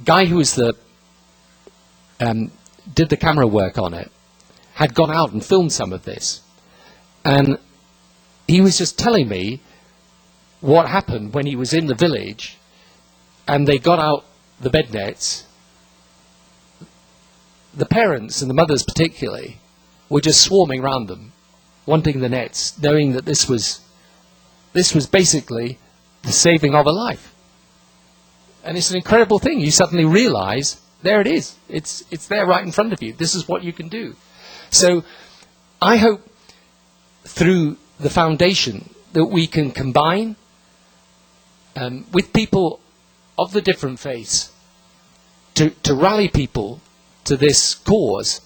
guy who was did the camera work on it had gone out and filmed some of this. And he was just telling me what happened when he was in the village and they got out the bed nets. The parents, and the mothers particularly, were just swarming around them, wanting the nets, knowing that this was basically the saving of a life. And it's an incredible thing. You suddenly realize, there it is. It's there right in front of you. This is what you can do. So I hope through the foundation that we can combine with people of the different faiths to rally people to this cause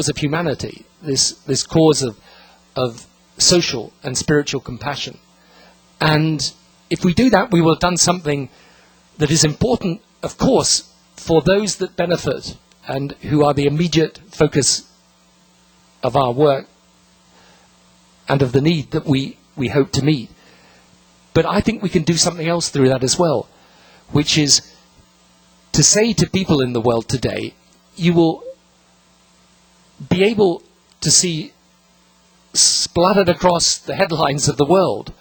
of humanity, this cause of social and spiritual compassion. And if we do that, we will have done something that is important, of course, for those that benefit and who are the immediate focus of our work and of the need that we hope to meet. But I think we can do something else through that as well, which is to say to people in the world today, you will be able to see splattered across the headlines of the world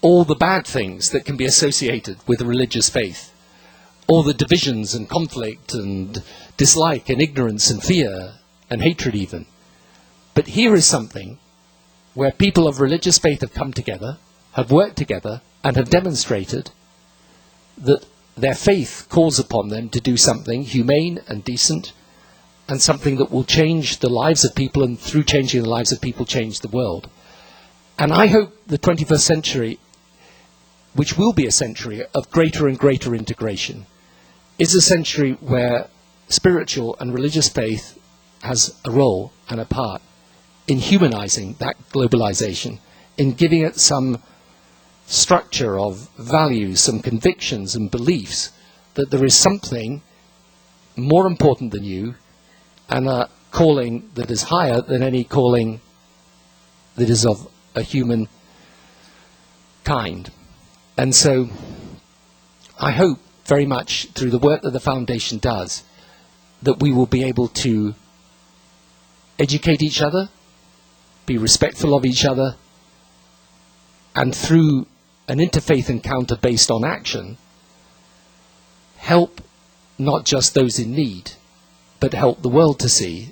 all the bad things that can be associated with a religious faith, all the divisions and conflict and dislike and ignorance and fear and hatred even. But here is something where people of religious faith have come together, have worked together, and have demonstrated that their faith calls upon them to do something humane and decent, and something that will change the lives of people, and through changing the lives of people, change the world. And I hope the 21st century, which will be a century of greater and greater integration, is a century where spiritual and religious faith has a role and a part in humanizing that globalization, in giving it some structure of values, some convictions and beliefs, that there is something more important than you, and a calling that is higher than any calling that is of a human kind. And so I hope very much through the work that the Foundation does that we will be able to educate each other, be respectful of each other, and through an interfaith encounter based on action, help not just those in need, but help the world to see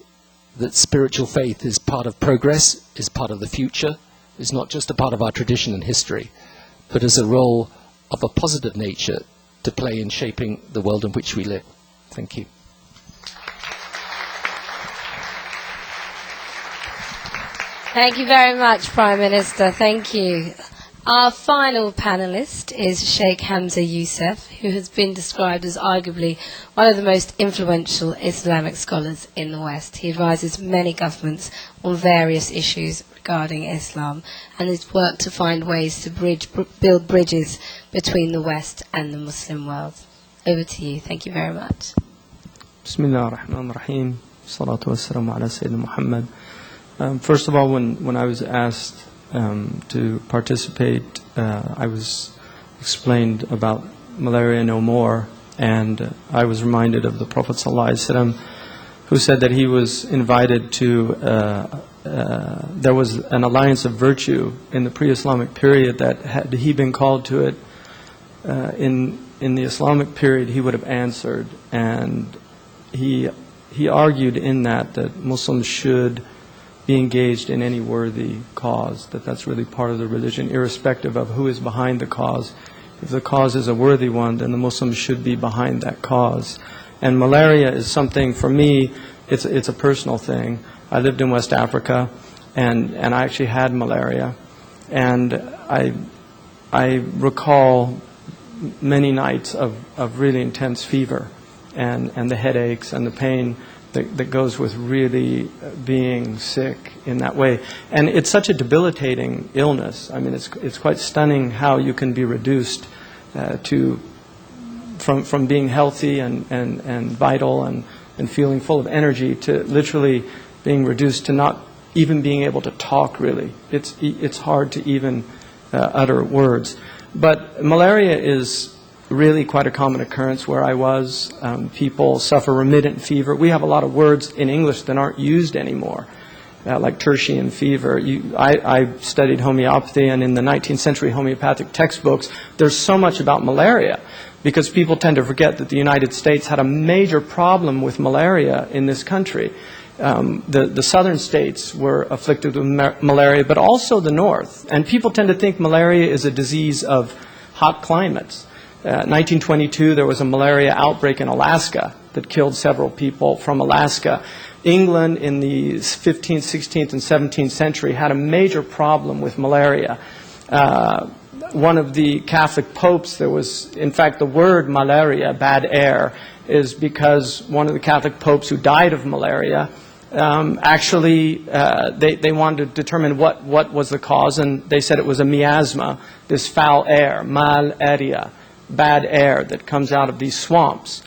that spiritual faith is part of progress, is part of the future, is not just a part of our tradition and history, but as a role of a positive nature to play in shaping the world in which we live. Thank you. Thank you very much, Prime Minister. Thank you. Our final panelist is Shaykh Hamza Yusuf, who has been described as arguably one of the most influential Islamic scholars in the West. He advises many governments on various issues regarding Islam, and has worked to find ways to build bridges between the West and the Muslim world. Over to you. Thank you very much. Bismillah ar-Rahman ar-Rahim. Salatu wassalamu ala Sayyidina Muhammad. First of all, when I was asked to participate, I was explained about malaria no more, and I was reminded of the Prophet ﷺ, who said that he was invited to, there was an alliance of virtue in the pre-Islamic period that had he been called to it in the Islamic period, he would have answered. And he argued in that Muslims should be engaged in any worthy cause, that's really part of the religion, irrespective of who is behind the cause. If the cause is a worthy one, then the Muslims should be behind that cause. And malaria is something, for me, it's a personal thing. I lived in West Africa, and I actually had malaria. And I recall many nights of really intense fever, and the headaches and the pain that goes with really being sick in that way. And it's such a debilitating illness. I mean, it's quite stunning how you can be reduced from being healthy and vital and feeling full of energy to literally being reduced to not even being able to talk, really. It's hard to even utter words. But malaria is really quite a common occurrence where I was. People suffer remittent fever. We have a lot of words in English that aren't used anymore, like tertian fever. I studied homeopathy, and in the 19th century homeopathic textbooks, there's so much about malaria, because people tend to forget that the United States had a major problem with malaria in this country. The southern states were afflicted with malaria, but also the north. And people tend to think malaria is a disease of hot climates. 1922, there was a malaria outbreak in Alaska that killed several people from Alaska. England in the 15th, 16th, and 17th century had a major problem with malaria. One of the Catholic popes, there was, in fact, the word malaria, bad air, is because one of the Catholic popes who died of malaria, they wanted to determine what was the cause, and they said it was a miasma, this foul air, malaria, bad air that comes out of these swamps.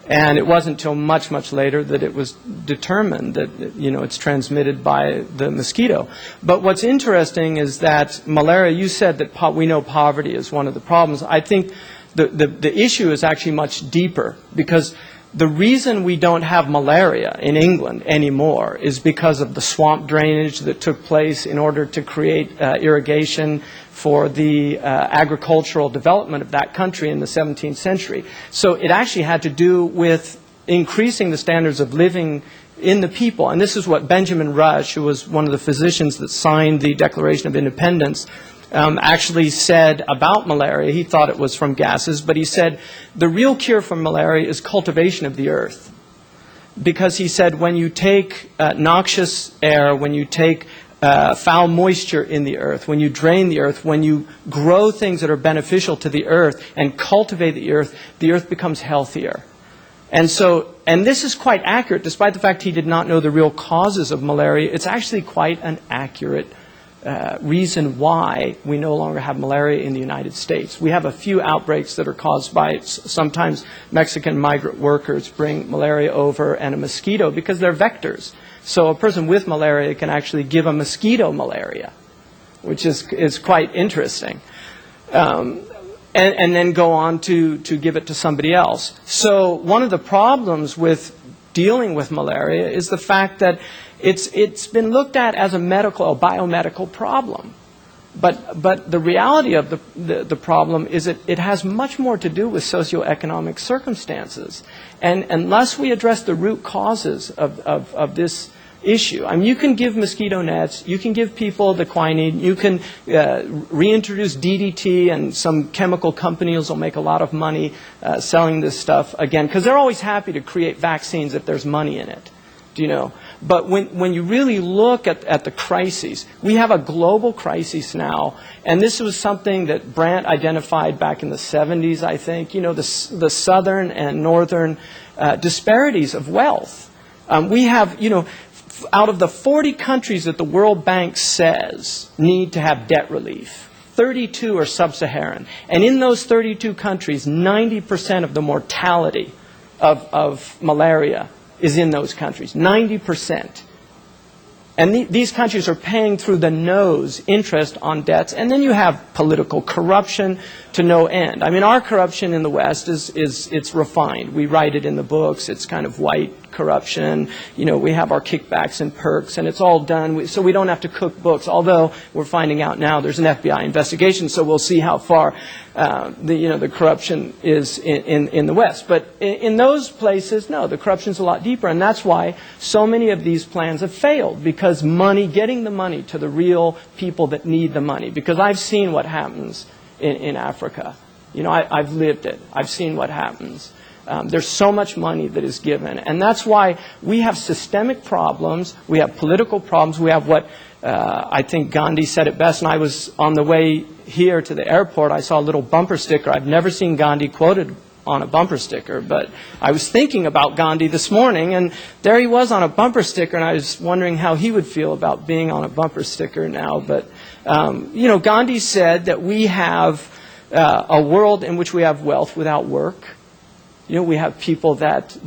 And it wasn't until much, much later that it was determined that, it's transmitted by the mosquito. But what's interesting is that malaria, you said that we know poverty is one of the problems. I think the issue is actually much deeper, because the reason we don't have malaria in England anymore is because of the swamp drainage that took place in order to create irrigation for the agricultural development of that country in the 17th century. So it actually had to do with increasing the standards of living in the people. And this is what Benjamin Rush, who was one of the physicians that signed the Declaration of Independence, actually said about malaria. He thought it was from gases, but he said the real cure for malaria is cultivation of the earth. Because he said when you take noxious air, when you take foul moisture in the earth, when you drain the earth, when you grow things that are beneficial to the earth and cultivate the earth becomes healthier. And this is quite accurate, despite the fact he did not know the real causes of malaria. It's actually quite an accurate reason why we no longer have malaria in the United States. We have a few outbreaks that are caused by sometimes Mexican migrant workers bring malaria over and a mosquito because they're vectors. So a person with malaria can actually give a mosquito malaria, which is quite interesting. And then go on to give it to somebody else. So one of the problems with dealing with malaria is the fact that it's been looked at as a biomedical problem. But the reality of the problem is that it has much more to do with socioeconomic circumstances. And unless we address the root causes of this issue, I mean, you can give mosquito nets, you can give people the quinine, you can reintroduce DDT, and some chemical companies will make a lot of money selling this stuff again, because they're always happy to create vaccines if there's money in it. But when you really look at the crises, we have a global crisis now, and this was something that Brandt identified back in the 70s, I think, the southern and northern disparities of wealth. We have, out of the 40 countries that the World Bank says need to have debt relief, 32 are sub-Saharan. And in those 32 countries, 90% of the mortality of malaria is in those countries, 90%. And these countries are paying through the nose interest on debts. And then you have political corruption to no end. I mean, our corruption in the West it's refined. We write it in the books. It's kind of white corruption. We have our kickbacks and perks, and it's all done. So we don't have to cook books, although we're finding out now there's an FBI investigation, so we'll see how far the corruption is in the West. But in those places, no, the corruption's a lot deeper, and that's why so many of these plans have failed, because getting the money to the real people that need the money. Because I've seen what happens in Africa. I've lived it. I've seen what happens. There's so much money that is given. And that's why we have systemic problems. We have political problems. We have what I think Gandhi said it best. And I was on the way here to the airport. I saw a little bumper sticker. I've never seen Gandhi quoted on a bumper sticker. But I was thinking about Gandhi this morning. And there he was on a bumper sticker. And I was wondering how he would feel about being on a bumper sticker now. But, Gandhi said that we have a world in which we have wealth without work. We have people that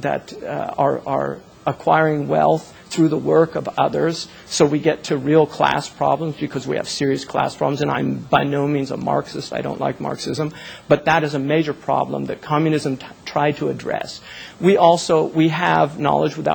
are acquiring wealth through the work of others. So we get to real class problems because we have serious class problems. And I'm by no means a Marxist. I don't like Marxism. But that is a major problem that communism tried to address. We have knowledge without